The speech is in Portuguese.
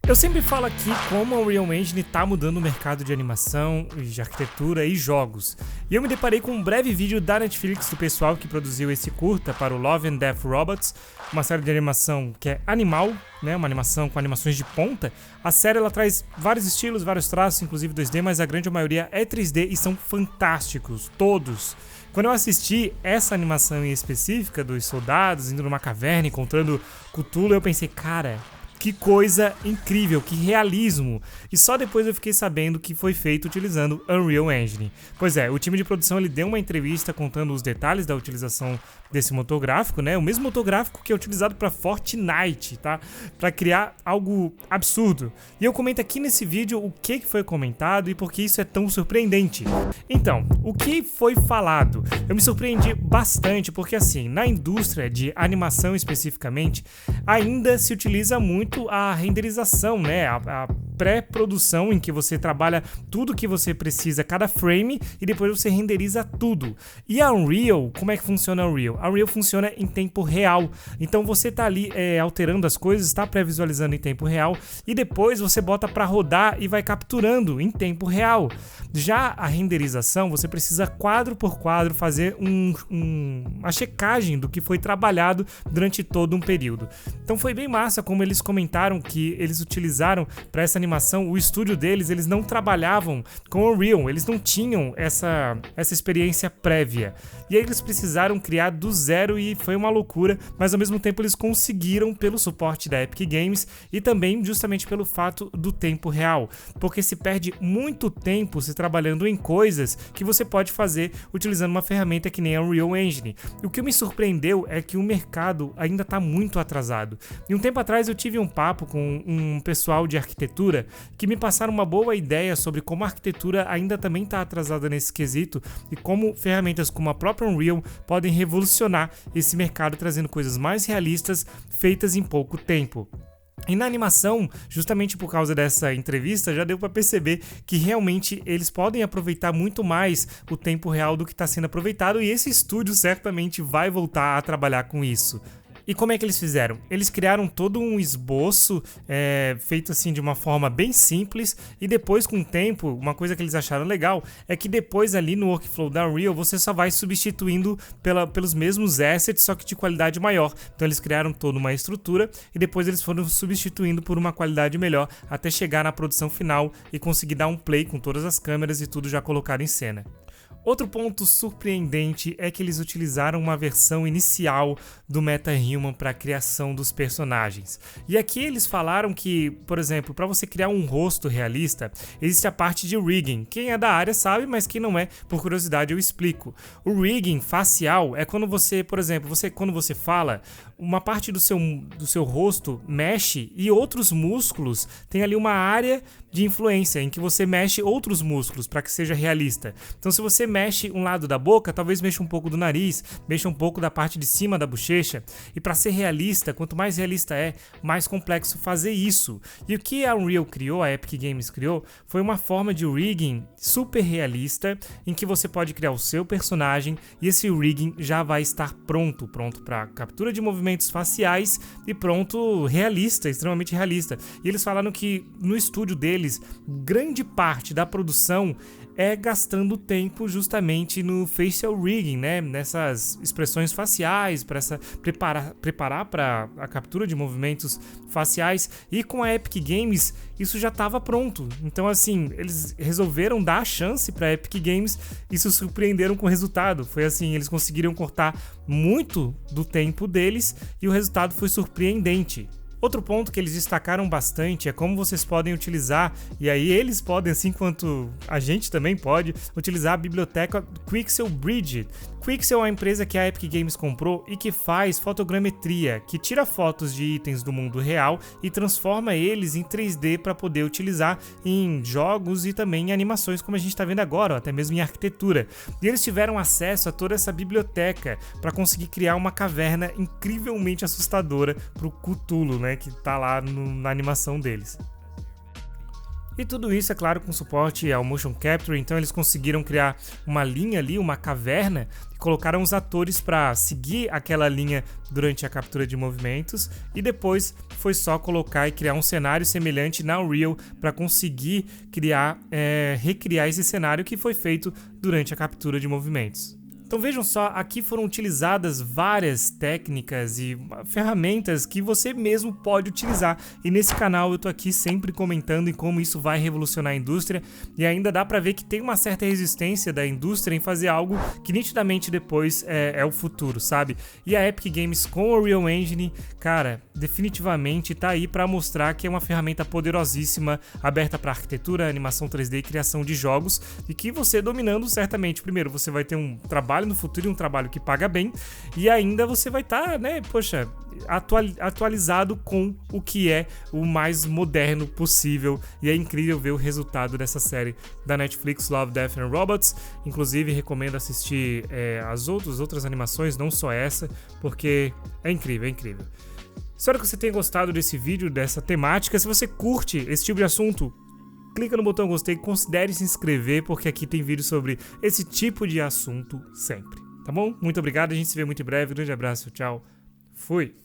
Eu sempre falo aqui como a Unreal Engine está mudando o mercado de animação, de arquitetura e jogos. E eu me deparei com um breve vídeo da Netflix do pessoal que produziu esse curta para o Love and Death Robots, uma série de animação que é animal, né, uma animação com animações de ponta. A série ela traz vários estilos, vários traços, inclusive 2D, mas a grande maioria é 3D e são fantásticos, todos. Quando eu assisti essa animação em específica dos soldados indo numa caverna encontrando Cthulhu, eu pensei, cara, que coisa incrível, que realismo! E só depois eu fiquei sabendo que foi feito utilizando Unreal Engine. Pois é, o time de produção ele deu uma entrevista contando os detalhes da utilização desse motor gráfico, né? O mesmo motor gráfico que é utilizado para Fortnite, tá? Para criar algo absurdo. E eu comento aqui nesse vídeo o que foi comentado e por que isso é tão surpreendente. Então, o que foi falado? Eu me surpreendi bastante porque assim, na indústria de animação especificamente, ainda se utiliza muito a renderização, né? A pré-produção em que você trabalha tudo que você precisa, cada frame, e depois você renderiza tudo. E a Unreal, como é que funciona a Unreal? A Unreal funciona em tempo real. Então você tá ali alterando as coisas, está pré-visualizando em tempo real, e depois você bota para rodar e vai capturando em tempo real. Já a renderização, você precisa quadro por quadro fazer uma checagem do que foi trabalhado durante todo um período. Então foi bem massa como eles comentaram que eles utilizaram para essa animação, o estúdio deles, eles não trabalhavam com o Unreal, eles não tinham essa experiência prévia. E aí eles precisaram criar do zero e foi uma loucura, mas ao mesmo tempo eles conseguiram pelo suporte da Epic Games e também justamente pelo fato do tempo real, porque se perde muito tempo se trabalhando em coisas que você pode fazer utilizando uma ferramenta que nem a Unreal Engine. E o que me surpreendeu é que o mercado ainda está muito atrasado. E um tempo atrás eu tive um papo com um pessoal de arquitetura que me passaram uma boa ideia sobre como a arquitetura ainda também está atrasada nesse quesito e como ferramentas como a própria Unreal podem revolucionar esse mercado trazendo coisas mais realistas feitas em pouco tempo. E na animação, justamente por causa dessa entrevista, já deu para perceber que realmente eles podem aproveitar muito mais o tempo real do que está sendo aproveitado e esse estúdio certamente vai voltar a trabalhar com isso. E como é que eles fizeram? Eles criaram todo um esboço feito assim de uma forma bem simples e depois com o tempo, uma coisa que eles acharam legal é que depois ali no workflow da Unreal você só vai substituindo pelos mesmos assets, só que de qualidade maior. Então eles criaram toda uma estrutura e depois eles foram substituindo por uma qualidade melhor até chegar na produção final e conseguir dar um play com todas as câmeras e tudo já colocado em cena. Outro ponto surpreendente é que eles utilizaram uma versão inicial do MetaHuman para a criação dos personagens. E aqui eles falaram que, por exemplo, para você criar um rosto realista, existe a parte de rigging. Quem é da área sabe, mas quem não é, por curiosidade eu explico. O rigging facial é quando você, por exemplo, quando você fala, uma parte do seu rosto mexe e outros músculos têm ali uma área de influência em que você mexe outros músculos para que seja realista. Então se você mexe um lado da boca, talvez mexa um pouco do nariz, mexa um pouco da parte de cima da bochecha. E para ser realista, quanto mais realista mais complexo fazer isso. E o que a Unreal criou, a Epic Games criou, foi uma forma de rigging super realista em que você pode criar o seu personagem e esse rigging já vai estar pronto para captura de movimentos faciais e pronto, realista, extremamente realista. E eles falaram que no estúdio deles, grande parte da produção é gastando tempo justamente no facial rigging, né? Nessas expressões faciais, para preparar para a captura de movimentos faciais. E com a Epic Games isso já estava pronto. Então assim, eles resolveram dar a chance para a Epic Games e se surpreenderam com o resultado. Foi assim, eles conseguiram cortar muito do tempo deles e o resultado foi surpreendente. Outro ponto que eles destacaram bastante é como vocês podem utilizar, e aí eles podem, assim quanto a gente também pode, utilizar a biblioteca Quixel Bridge. Quixel é uma empresa que a Epic Games comprou e que faz fotogrametria, que tira fotos de itens do mundo real e transforma eles em 3D para poder utilizar em jogos e também em animações, como a gente está vendo agora, ou até mesmo em arquitetura. E eles tiveram acesso a toda essa biblioteca para conseguir criar uma caverna incrivelmente assustadora para o Cthulhu, né, que está lá na animação deles. E tudo isso, é claro, com suporte ao Motion Capture, então eles conseguiram criar uma linha ali, uma caverna, e colocaram os atores para seguir aquela linha durante a captura de movimentos, e depois foi só colocar e criar um cenário semelhante na Unreal para conseguir recriar esse cenário que foi feito durante a captura de movimentos. Então vejam só, aqui foram utilizadas várias técnicas e ferramentas que você mesmo pode utilizar. E nesse canal eu tô aqui sempre comentando em como isso vai revolucionar a indústria, e ainda dá pra ver que tem uma certa resistência da indústria em fazer algo que nitidamente depois é o futuro, sabe? E a Epic Games com o Unreal Engine, cara, definitivamente tá aí pra mostrar que é uma ferramenta poderosíssima, aberta pra arquitetura, animação 3D e criação de jogos, e que você dominando certamente, primeiro você vai ter um trabalho no futuro e um trabalho que paga bem, e ainda você vai estar, atualizado com o que é o mais moderno possível, e é incrível ver o resultado dessa série da Netflix, Love, Death and Robots. Inclusive recomendo assistir as outras animações, não só essa, porque é incrível, é incrível. Espero que você tenha gostado desse vídeo, dessa temática. Se você curte esse tipo de assunto, clica no botão gostei, considere se inscrever, porque aqui tem vídeo sobre esse tipo de assunto sempre, tá bom? Muito obrigado, a gente se vê muito em breve, grande abraço, tchau, fui!